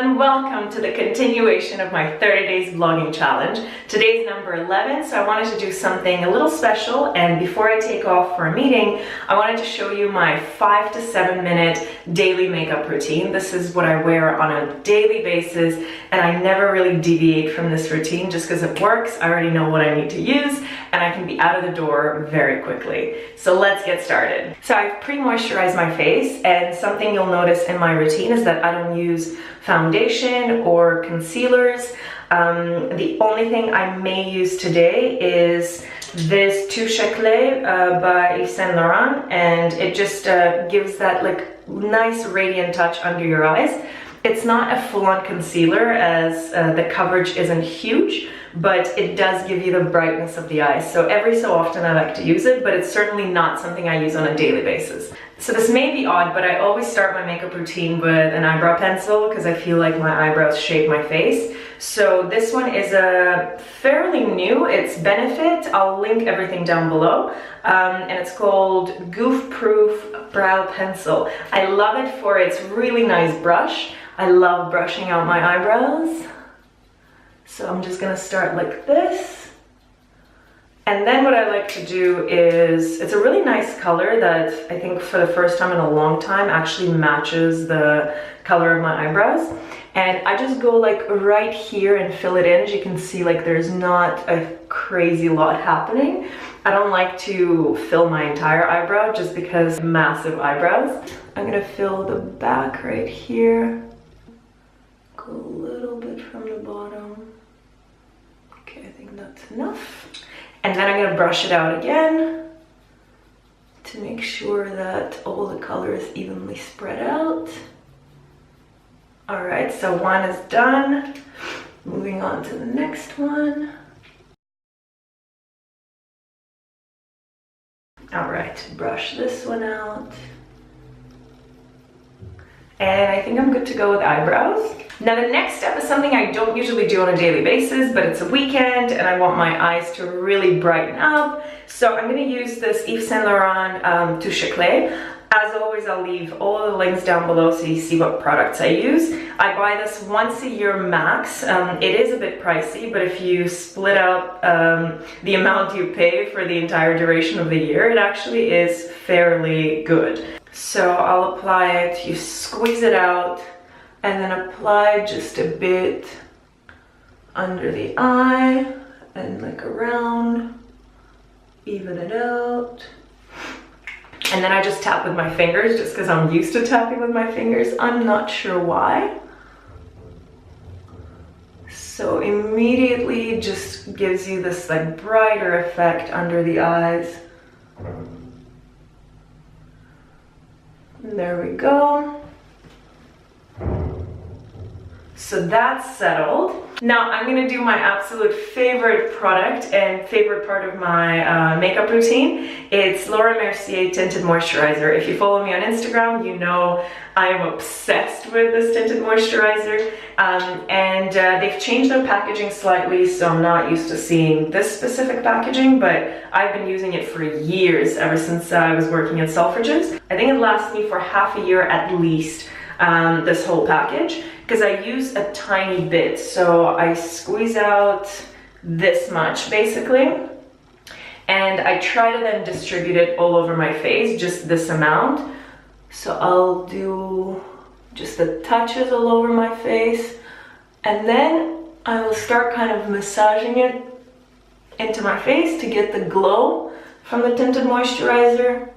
everyone, welcome to the continuation of my 30 days vlogging challenge. Today's number 11, so I wanted to do something a little special, and before I take off for a meeting, I wanted to show you my 5 to 7 minute daily makeup routine. This is what I wear on a daily basis, and I never really deviate from this routine just because it works. I already know what I need to use, and I can be out of the door very quickly. So let's get started. So I've pre-moisturized my face, and something you'll notice in my routine is that I don't use foundation or concealers. The only thing I may use today is this Touche Eclat by Yves Saint Laurent, and it just gives that like nice radiant touch under your eyes. It's not a full-on concealer as the coverage isn't huge, but it does give you the brightness of the eyes. So every so often I like to use it, but it's certainly not something I use on a daily basis. So this may be odd, but I always start my makeup routine with an eyebrow pencil because I feel like my eyebrows shape my face. So this one is a fairly new, it's Benefit. I'll link everything down below. And it's called Goof Proof Brow Pencil. I love it for its really nice brush. I love brushing out my eyebrows. So I'm just gonna start like this. And then what I like to do is, it's a really nice color that I think for the first time in a long time actually matches the color of my eyebrows. And I just go like right here and fill it in. As you can see, like there's not a crazy lot happening. I don't like to fill my entire eyebrow just because massive eyebrows. I'm gonna fill the back right here. Go a little bit from the bottom. Okay, I think that's enough. And then I'm gonna brush it out again to make sure that all the color is evenly spread out. All right, so one is done. Moving on to the next one. All right, brush this one out. And I think I'm good to go with eyebrows. Now the next step is something I don't usually do on a daily basis, but it's a weekend and I want my eyes to really brighten up. So I'm gonna use this Yves Saint Laurent Touche Eclat. As always, I'll leave all the links down below so you see what products I use. I buy this once a year max. It is a bit pricey, but if you split out the amount you pay for the entire duration of the year, it actually is fairly good. So I'll apply it, you squeeze it out, and then apply just a bit under the eye and like around, even it out. And then I just tap with my fingers just because I'm used to tapping with my fingers. I'm not sure why. So immediately just gives you this like brighter effect under the eyes. And there we go. So that's settled. Now I'm gonna do my absolute favorite product and favorite part of my makeup routine. It's Mercier tinted moisturizer. If you follow me on Instagram, you know I am obsessed with this tinted moisturizer. They've changed their packaging slightly, so I'm not used to seeing this specific packaging, but I've been using it for years, ever since I was working at Selfridges. I think it lasts me for half a year at least, this whole package, because I use a tiny bit. So I squeeze out this much basically, and I try to then distribute it all over my face, just this amount. So I'll do just the touches all over my face, and then I will start kind of massaging it into my face to get the glow from the tinted moisturizer.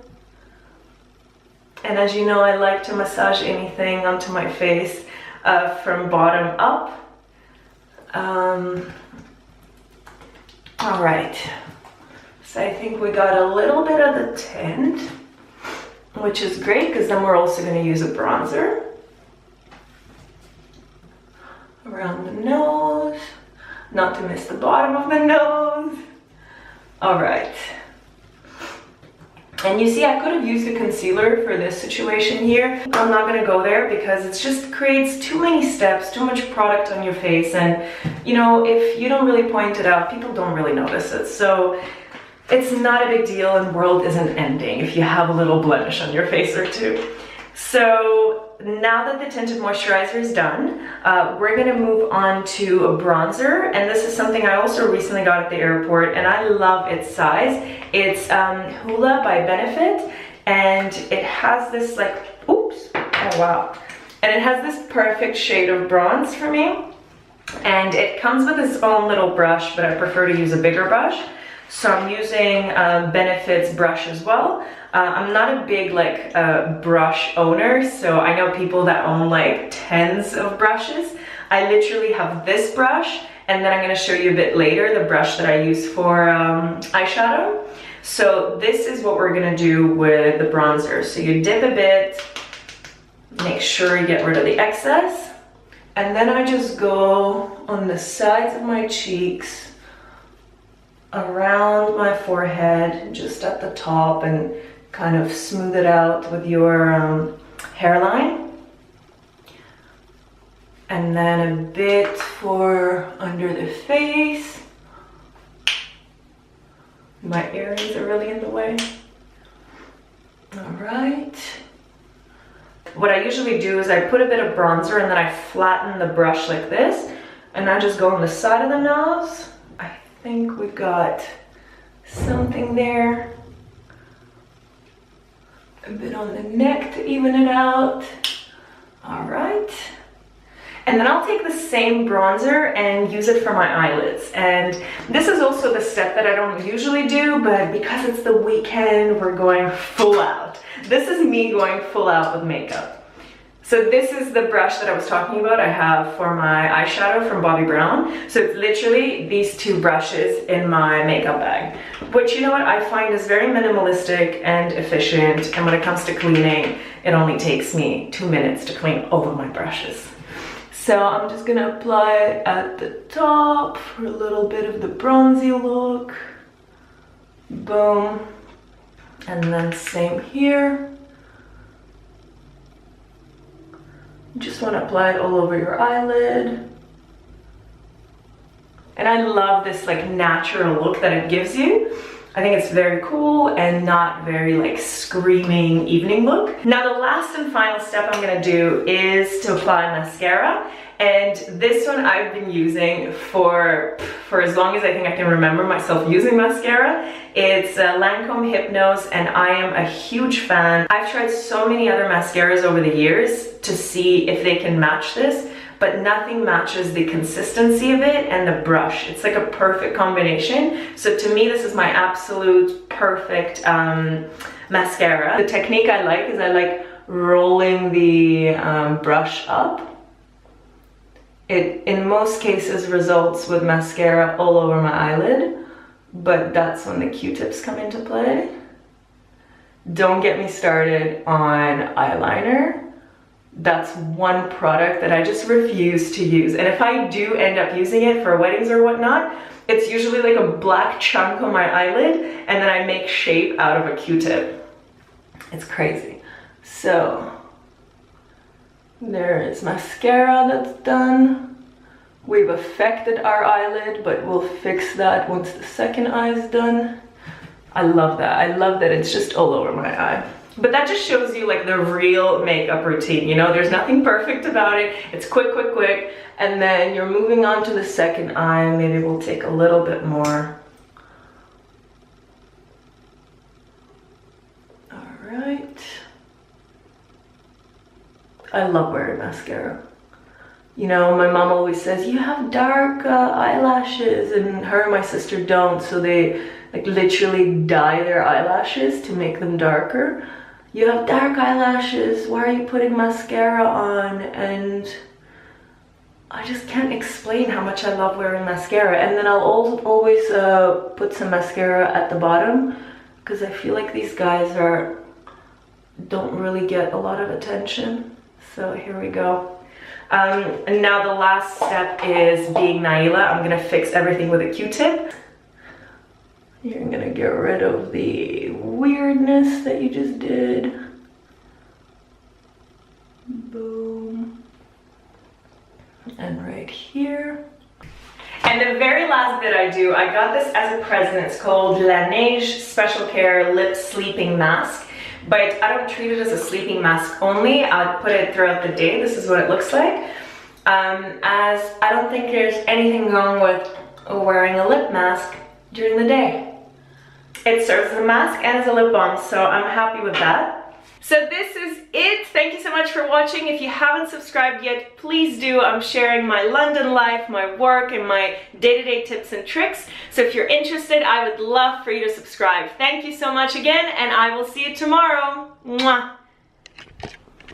And as you know, I like to massage anything onto my face from bottom up. All right, so I think we got a little bit of the tint, which is great because then we're also going to use a bronzer around the nose, not to miss the bottom of the nose. All right. And you see, I could have used a concealer for this situation here. I'm not gonna go there because it just creates too many steps, too much product on your face. And you know, if you don't really point it out, people don't really notice it. So it's not a big deal, and world isn't ending if you have a little blemish on your face or two. So now that the tinted moisturizer is done, we're gonna move on to a bronzer, and this is something I also recently got at the airport, and I love its size. It's Hoola by Benefit, and it has this like, oops, oh wow. And it has this perfect shade of bronze for me. And it comes with its own little brush, but I prefer to use a bigger brush. So I'm using Benefit's brush as well. I'm not a big like brush owner, so I know people that own like tens of brushes. I literally have this brush, and then I'm going to show you a bit later the brush that I use for eyeshadow. So this is what we're going to do with the bronzer. So you dip a bit, make sure you get rid of the excess, and then I just go on the sides of my cheeks, around my forehead, just at the top, and kind of smooth it out with your hairline. And then a bit for under the face. My earrings are really in the way. All right. What I usually do is I put a bit of bronzer and then I flatten the brush like this, and I just go on the side of the nose. I think we got something there. A bit on the neck to even it out. All right. And then I'll take the same bronzer and use it for my eyelids. And this is also the step that I don't usually do, but because it's the weekend, we're going full out. This is me going full out with makeup. So this is the brush that I was talking about I have for my eyeshadow from Bobbi Brown. So it's literally these two brushes in my makeup bag, which, you know what, I find is very minimalistic and efficient. And when it comes to cleaning, it only takes me 2 minutes to clean all of my brushes. So I'm just gonna apply it at the top for a little bit of the bronzy look. Boom. And then same here. Just want to apply it all over your eyelid. And I love this like natural look that it gives you. I think it's very cool and not very like screaming evening look. Now the last and final step I'm gonna do is to apply mascara. And this one I've been using for as long as I think I can remember myself using mascara. It's Lancome Hypnose, and I am a huge fan. I've tried so many other mascaras over the years to see if they can match this, but nothing matches the consistency of it and the brush. It's like a perfect combination. So to me, this is my absolute perfect mascara. The technique I like is I like rolling the brush up. It, in most cases, results with mascara all over my eyelid, but that's when the Q-tips come into play. Don't get me started on eyeliner. That's one product that I just refuse to use. And if I do end up using it for weddings or whatnot, it's usually like a black chunk on my eyelid, and then I make shape out of a Q-tip. It's crazy. So there is mascara that's done. We've affected our eyelid, but we'll fix that once the second eye is done. I love that. I love that it's just all over my eye. But that just shows you like the real makeup routine, you know? There's nothing perfect about it. It's quick, quick, quick. And then you're moving on to the second eye. Maybe we'll take a little bit more. All right. I love wearing mascara. You know, my mom always says, you have dark eyelashes, and her and my sister don't, so they like literally dye their eyelashes to make them darker. You have dark eyelashes, why are you putting mascara on? And I just can't explain how much I love wearing mascara. And then I'll always put some mascara at the bottom, because I feel like these guys don't really get a lot of attention. So here we go. And now the last step is being Naila. I'm gonna fix everything with a Q-tip. You're gonna get rid of the weirdness that you just did. Boom. And right here. And the very last bit I do, I got this as a present. It's called LANEIGE Special Care Lip Sleeping Mask. but I don't treat it as a sleeping mask only. I'll put it throughout the day. This is what it looks like. As I don't think there's anything wrong with wearing a lip mask during the day. It serves as a mask and as a lip balm, so I'm happy with that. So this is it. Thank you so much for watching. If you haven't subscribed yet, please do. I'm sharing my London life, my work, and my day-to-day tips and tricks. So if you're interested, I would love for you to subscribe. Thank you so much again, and I will see you tomorrow. Mwah.